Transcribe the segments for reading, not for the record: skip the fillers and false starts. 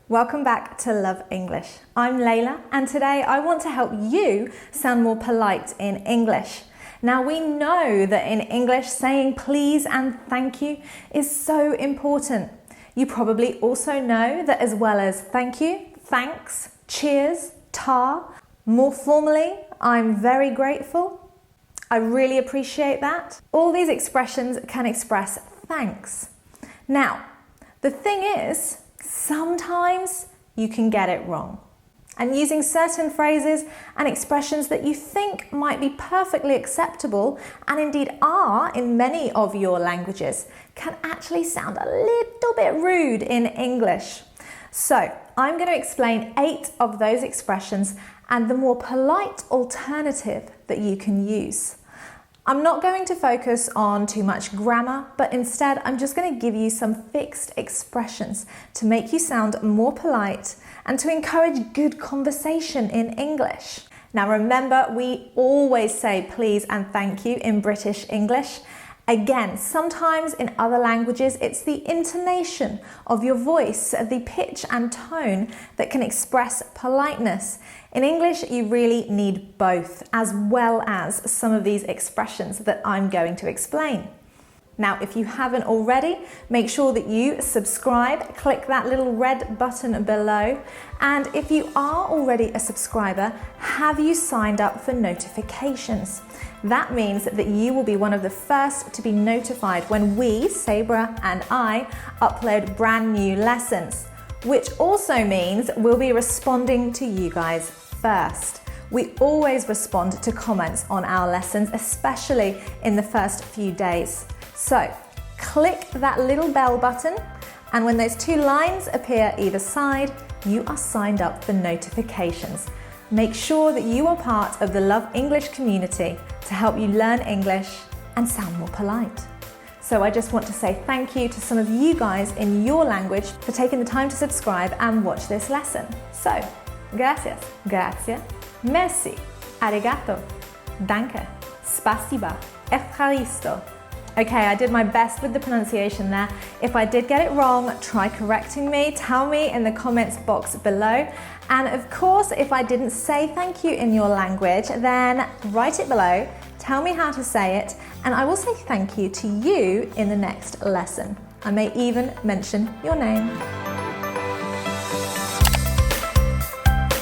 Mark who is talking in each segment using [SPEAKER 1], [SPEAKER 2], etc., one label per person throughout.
[SPEAKER 1] Welcome back to Love English. I'm Leila, and today I want to help you sound more polite in English. Now, we know that in English saying please and thank you is so important. You probably also know that as well as thank you, thanks, cheers, ta, more formally, I'm very grateful, I really appreciate that. All these expressions can express thanks. Now, the thing is, sometimes you can get it wrong. And using certain phrases and expressions that you think might be perfectly acceptable, and indeed are in many of your languages, can actually sound a little bit rude in English. So, I'm going to explain 8 of those expressions and the more polite alternative that you can use. I'm not going to focus on too much grammar, but instead I'm just going to give you some fixed expressions to make you sound more polite and to encourage good conversation in English. Now remember, we always say please and thank you in British English. Again, sometimes in other languages it's the intonation of your voice, the pitch and tone that can express politeness. In English, you really need both, as well as some of these expressions that I'm going to explain. Now, if you haven't already, make sure that you subscribe, click that little red button below. And if you are already a subscriber, have you signed up for notifications? That means that you will be one of the first to be notified when we, Sabrah and I, upload brand new lessons, which also means we'll be responding to you guys first. We always respond to comments on our lessons, especially in the first few days. So click that little bell button, and when those 2 lines appear either side, you are signed up for notifications. Make sure that you are part of the Love English community to help you learn English and sound more polite. So I just want to say thank you to some of you guys in your language for taking the time to subscribe and watch this lesson. So, gracias, grazie, merci, arigato, danke, spasiba, efcharisto. Okay, I did my best with the pronunciation there. If I did get it wrong, try correcting me, tell me in the comments box below. And of course, if I didn't say thank you in your language, then write it below, tell me how to say it, and I will say thank you to you in the next lesson. I may even mention your name.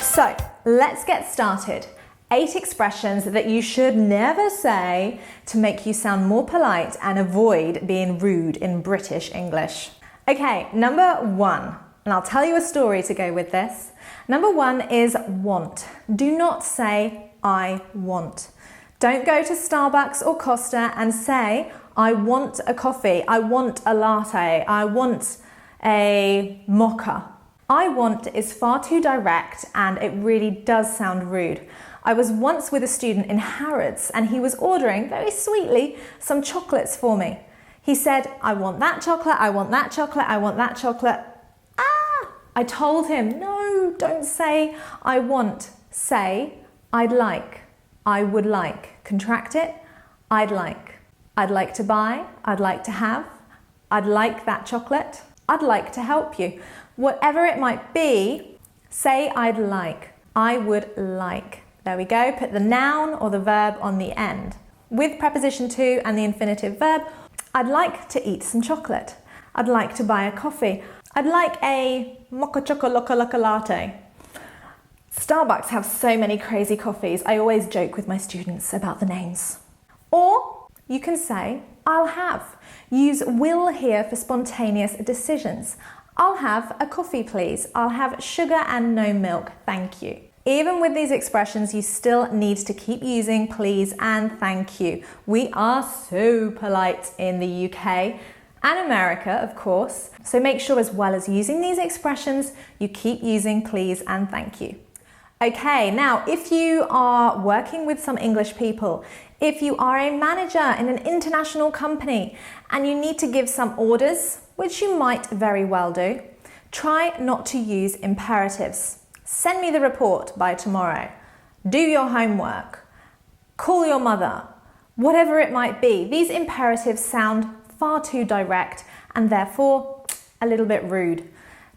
[SPEAKER 1] So, let's get started. 8 expressions that you should never say to make you sound more polite and avoid being rude in British English. Okay, number 1, and I'll tell you a story to go with this. Number 1 is want. Do not say I want. Don't go to Starbucks or Costa and say I want a coffee, I want a latte, I want a mocha. I want is far too direct and it really does sound rude. I was once with a student in Harrods and he was ordering, very sweetly, some chocolates for me. He said, I want that chocolate, I want that chocolate, I want that chocolate. I told him, no, don't say I want. Say, I'd like, I would like. Contract it, I'd like. I'd like to buy, I'd like to have, I'd like that chocolate, I'd like to help you. Whatever it might be, say I'd like, I would like. There we go, put the noun or the verb on the end. With preposition to and the infinitive verb, I'd like to eat some chocolate. I'd like to buy a coffee. I'd like a mocha choco loca loca latte. Starbucks have so many crazy coffees. I always joke with my students about the names. Or you can say, I'll have. Use will here for spontaneous decisions. I'll have a coffee, please. I'll have sugar and no milk, thank you. Even with these expressions, you still need to keep using please and thank you. We are so polite in the UK and America, of course. So make sure as well as using these expressions, you keep using please and thank you. Okay, now if you are working with some English people, if you are a manager in an international company and you need to give some orders, which you might very well do, try not to use imperatives. Send me the report by tomorrow. Do your homework. Call your mother. Whatever it might be, these imperatives sound far too direct and therefore a little bit rude.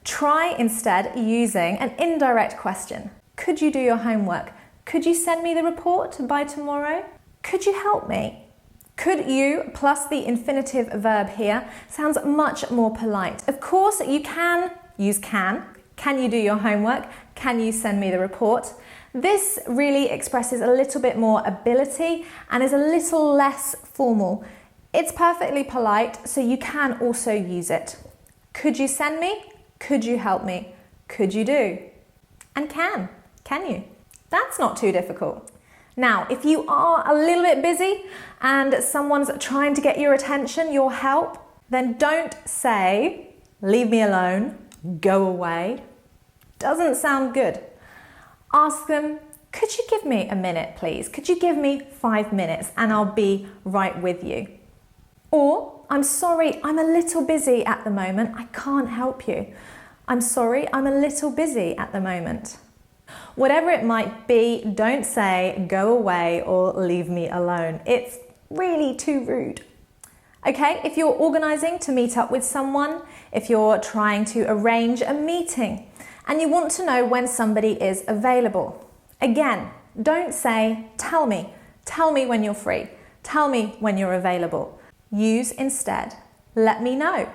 [SPEAKER 1] Try instead using an indirect question. Could you do your homework? Could you send me the report by tomorrow? Could you help me? Could you plus the infinitive verb here sounds much more polite. Of course, you can use can. Can you do your homework? Can you send me the report? This really expresses a little bit more ability and is a little less formal. It's perfectly polite, so you can also use it. Could you send me? Could you help me? Could you do? And can you? That's not too difficult. Now, if you are a little bit busy and someone's trying to get your attention, your help, then don't say, leave me alone, go away. Doesn't sound good. Ask them, could you give me a minute, please? Could you give me 5 minutes and I'll be right with you? Or, I'm sorry, I'm a little busy at the moment. I can't help you. I'm sorry, I'm a little busy at the moment. Whatever it might be, don't say go away or leave me alone. It's really too rude. Okay, if you're organising to meet up with someone, if you're trying to arrange a meeting and you want to know when somebody is available, again, don't say tell me when you're free, tell me when you're available. Use instead let me know.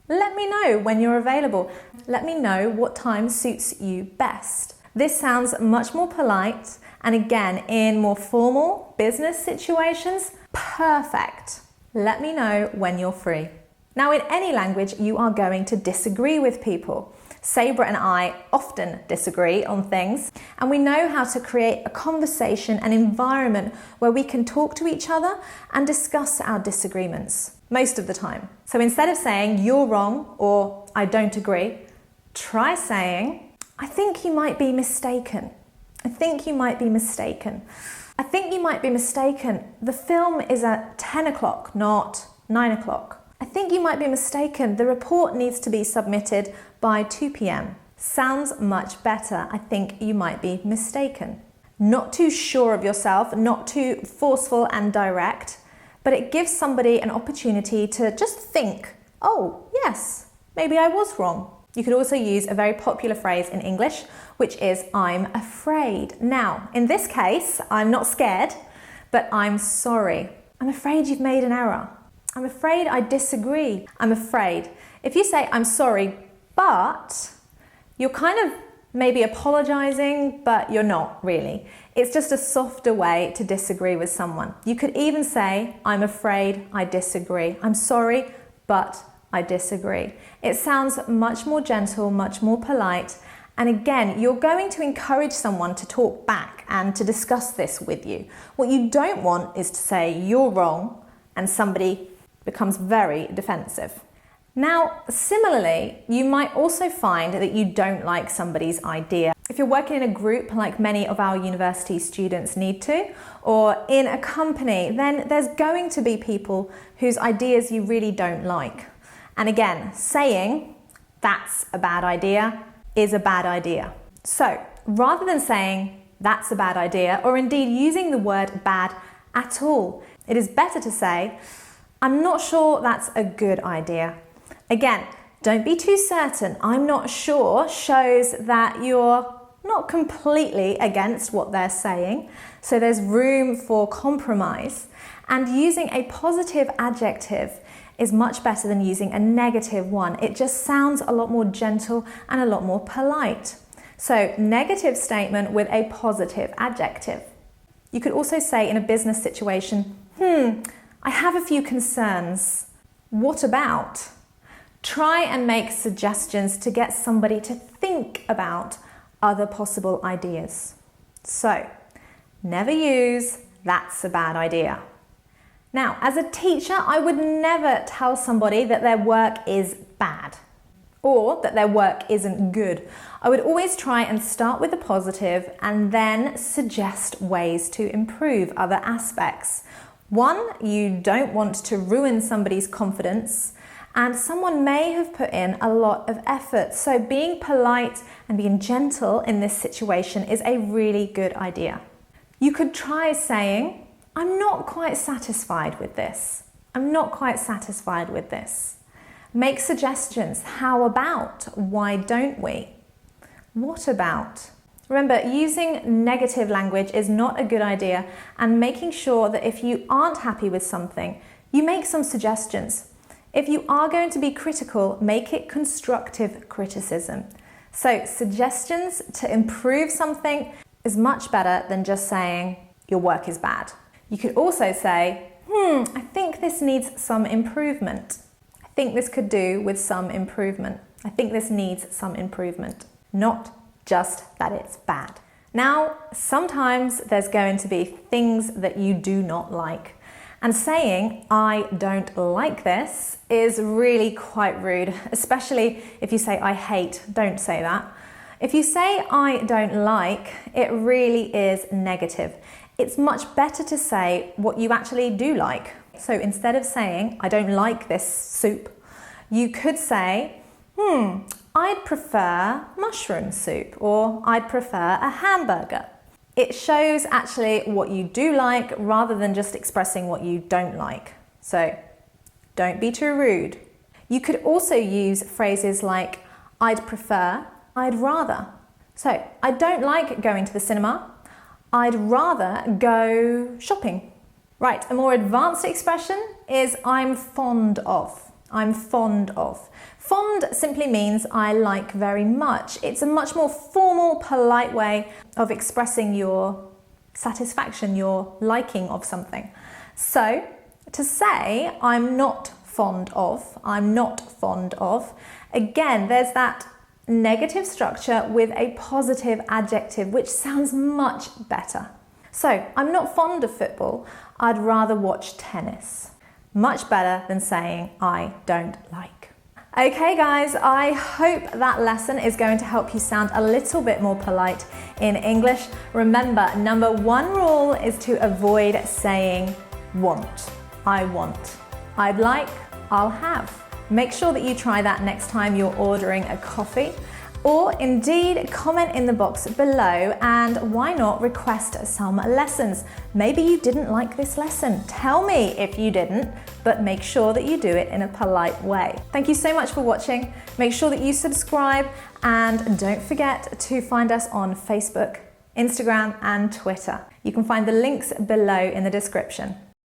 [SPEAKER 1] Let me know when you're available. Let me know what time suits you best. This sounds much more polite, and again, in more formal business situations, perfect. Let me know when you're free. Now, in any language, you are going to disagree with people. Sabrah and I often disagree on things, and we know how to create a conversation, an environment where we can talk to each other and discuss our disagreements most of the time. So instead of saying you're wrong or I don't agree, try saying, I think you might be mistaken. I think you might be mistaken. I think you might be mistaken. The film is at 10 o'clock, not 9 o'clock. I think you might be mistaken. The report needs to be submitted by 2 p.m. Sounds much better. I think you might be mistaken. Not too sure of yourself, not too forceful and direct, but it gives somebody an opportunity to just think, oh, yes, maybe I was wrong. You could also use a very popular phrase in English, which is I'm afraid. Now, in this case, I'm not scared, but I'm sorry. I'm afraid you've made an error. I'm afraid I disagree. I'm afraid. If you say I'm sorry, but you're kind of maybe apologizing, but you're not really. It's just a softer way to disagree with someone. You could even say, I'm afraid I disagree. I'm sorry, but I disagree. It sounds much more gentle, much more polite. And again, you're going to encourage someone to talk back and to discuss this with you. What you don't want is to say you're wrong and somebody becomes very defensive. Now, similarly, you might also find that you don't like somebody's idea. If you're working in a group like many of our university students need to, or in a company, then there's going to be people whose ideas you really don't like. And again, saying that's a bad idea is a bad idea. So rather than saying that's a bad idea, or indeed using the word bad at all, it is better to say, I'm not sure that's a good idea. Again, don't be too certain. I'm not sure shows that you're not completely against what they're saying. So there's room for compromise. And using a positive adjective is much better than using a negative one. It just sounds a lot more gentle and a lot more polite. So negative statement with a positive adjective. You could also say in a business situation, I have a few concerns. What about? Try and make suggestions to get somebody to think about other possible ideas. So, never use that's a bad idea. Now, as a teacher, I would never tell somebody that their work is bad or that their work isn't good. I would always try and start with the positive and then suggest ways to improve other aspects. One, you don't want to ruin somebody's confidence, and someone may have put in a lot of effort. So being polite and being gentle in this situation is a really good idea. You could try saying, I'm not quite satisfied with this. I'm not quite satisfied with this. Make suggestions. How about? Why don't we? What about? Remember, using negative language is not a good idea, and making sure that if you aren't happy with something, you make some suggestions. If you are going to be critical, make it constructive criticism. So suggestions to improve something is much better than just saying your work is bad. You could also say, I think this needs some improvement. I think this could do with some improvement. I think this needs some improvement. Not just that it's bad. Now, sometimes there's going to be things that you do not like. And saying, I don't like this, is really quite rude, especially if you say, I hate. Don't say that. If you say, I don't like, it really is negative. It's much better to say what you actually do like. So instead of saying, I don't like this soup, you could say, I'd prefer mushroom soup, or I'd prefer a hamburger. It shows actually what you do like rather than just expressing what you don't like. So don't be too rude. You could also use phrases like, I'd prefer, I'd rather. So I don't like going to the cinema. I'd rather go shopping. Right, a more advanced expression is I'm fond of. I'm fond of. Fond simply means I like very much. It's a much more formal, polite way of expressing your satisfaction, your liking of something. So to say I'm not fond of, I'm not fond of, again, there's that negative structure with a positive adjective, which sounds much better. So I'm not fond of football. I'd rather watch tennis. Much better than saying I don't like. Okay guys, I hope that lesson is going to help you sound a little bit more polite in English. Remember, number one rule is to avoid saying want. I want. I'd like, I'll have. Make sure that you try that next time you're ordering a coffee. Or indeed, comment in the box below, and why not request some lessons? Maybe you didn't like this lesson. Tell me if you didn't, but make sure that you do it in a polite way. Thank you so much for watching. Make sure that you subscribe, and don't forget to find us on Facebook, Instagram, and Twitter. You can find the links below in the description.